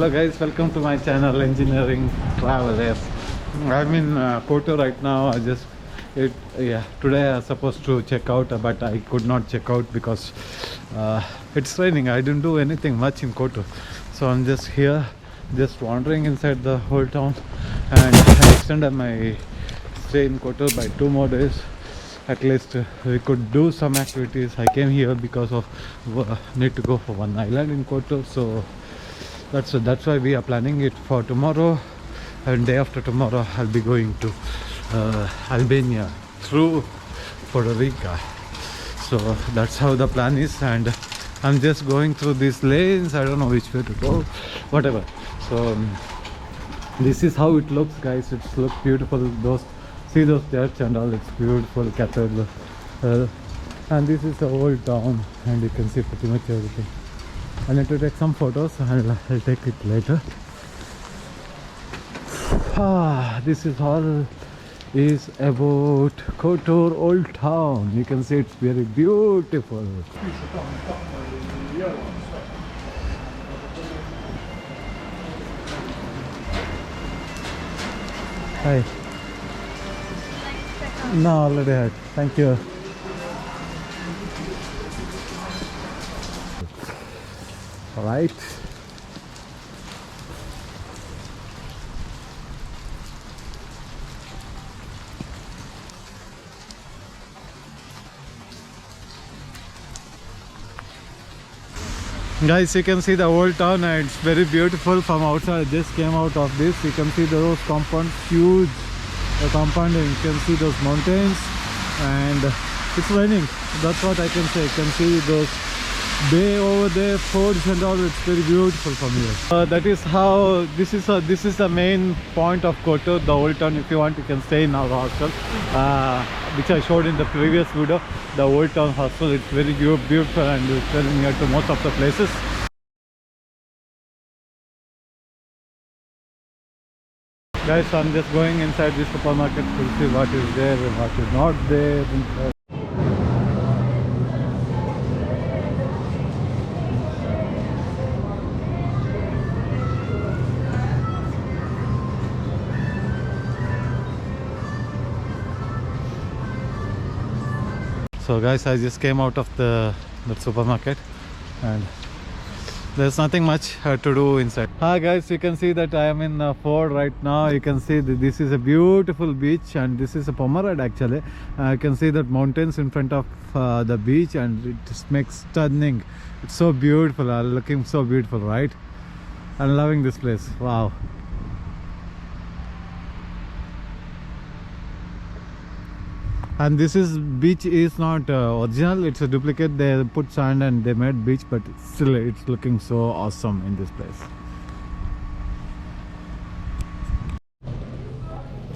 Hello guys, welcome to my channel Engineering Travel. Yes, I'm in Kotor right now. Today I was supposed to check out, but I could not check out because it's raining. I didn't do anything much in Kotor, so I'm just here, just wandering inside the whole town, and I extended my stay in Kotor by 2 more days. At least we could do some activities. I came here because of need to go for one island in Kotor, so that's why we are planning it for tomorrow, and day after tomorrow I'll be going to Albania through Puerto Rico. So that's how the plan is, and I'm just going through these lanes. I don't know which way to go, whatever. So this is how it looks, guys. It's looks beautiful. See those church and all. It's beautiful cathedral, and this is the old town, and you can see pretty much everything. I need to take some photos, and I'll take it later. This is all is about Kotor Old Town. You can see it's very beautiful. Hi. No, already had. Thank you. All right. Guys, you can see the old town, and it's very beautiful from outside. I just came out of this. You can see those compounds, huge compound, and you can see those mountains, and it's raining. That's what I can say. You can see those bay over there, forts and all. It's very beautiful from here. That is how this is the main point of Kotor, the old town. If you want, you can stay in our hostel, which I showed in the previous video. The old town hostel. It's very beautiful, and it's very near to most of the places. Guys, I'm just going inside the supermarket to see what is there and what is not there. So guys, I just came out of the supermarket, and there's nothing much to do inside. Hi guys, you can see that I am in Ford right now. You can see that this is a beautiful beach, and this is a Pomerad actually. You can see that mountains in front of the beach, and it just makes stunning. It's so beautiful, looking so beautiful, right? I'm loving this place. Wow. And this beach is not original, it's a duplicate. They put sand and they made beach, but still it's looking so awesome in this place.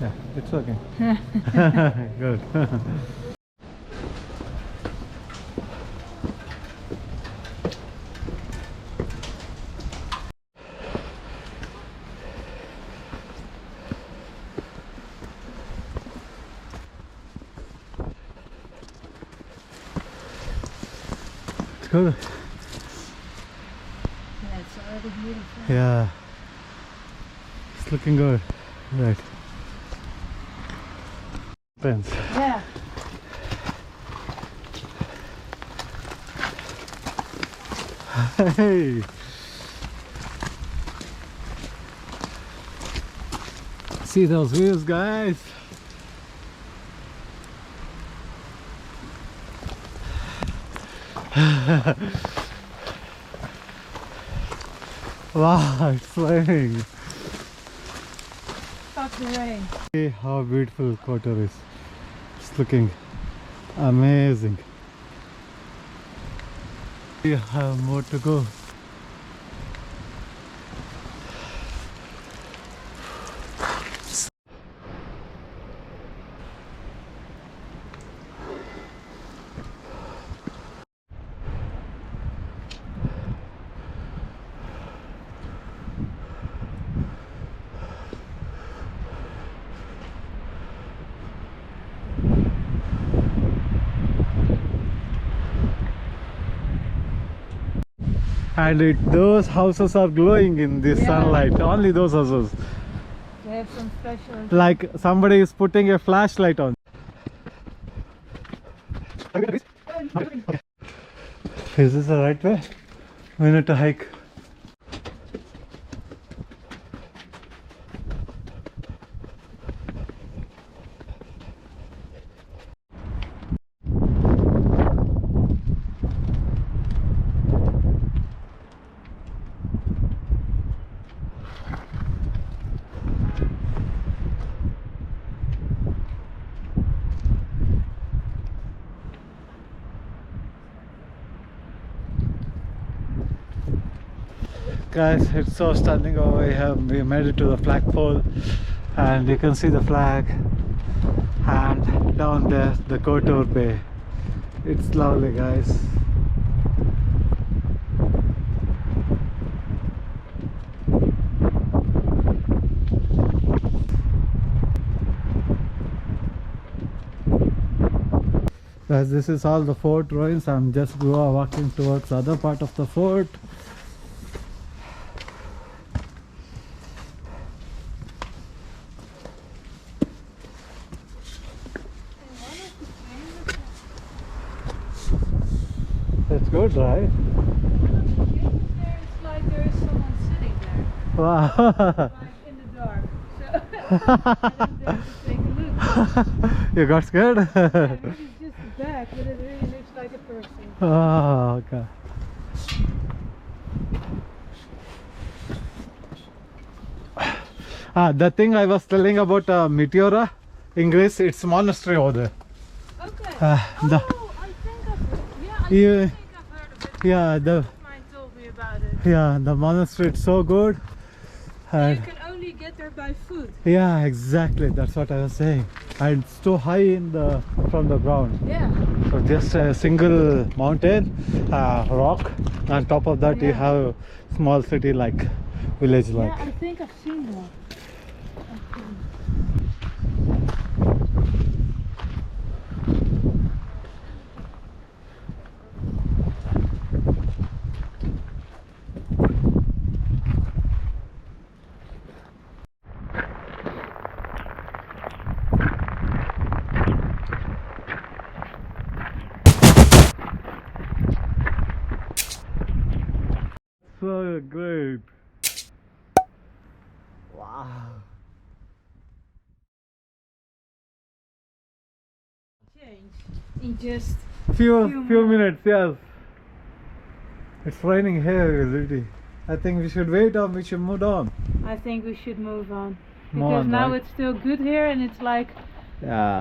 Yeah, it's okay. Good. Good. Yeah, it's already beautiful. Yeah, it's looking good. Right. Depends. Yeah. Hey. See those views, guys. Wow, it's raining. Fuck the rain. See how beautiful Kotor is. It's looking amazing. We have more to go. and those houses are glowing in this Yeah. sunlight. Only those houses. They have some special. Like somebody is putting a flashlight on. Is this the right way? We need to hike. Guys, it's so stunning over here. We made it to the flagpole and you can see the flag, and down there the Kotor Bay. It's lovely, guys. Guys, this is all the fort ruins. I'm just walking towards the other part of the fort. It's good, right? It's like there is someone sitting there, Wow. like in the dark. So I didn't dare to take a look. You got scared? Yeah, maybe it's just the back, but it really looks like a person. Oh, okay. The thing I was telling about Meteora in Greece, it's monastery over there. Okay. The- I think I've Yeah. heard of it. Yeah, A friend of mine told me about it. yeah, the monastery, it's so good. You And can only get there by foot. yeah, exactly, that's what I was saying. And it's too high from the ground. Yeah. So just a single mountain, rock. On top of that, you Yeah. have small city like village like. Yeah, I think I've seen that. So great. Wow. Change in just Few minutes, yes. It's raining here already. I think we should wait or we should move on. I think we should move on Move because on, now right? it's still good here and it's like Yeah.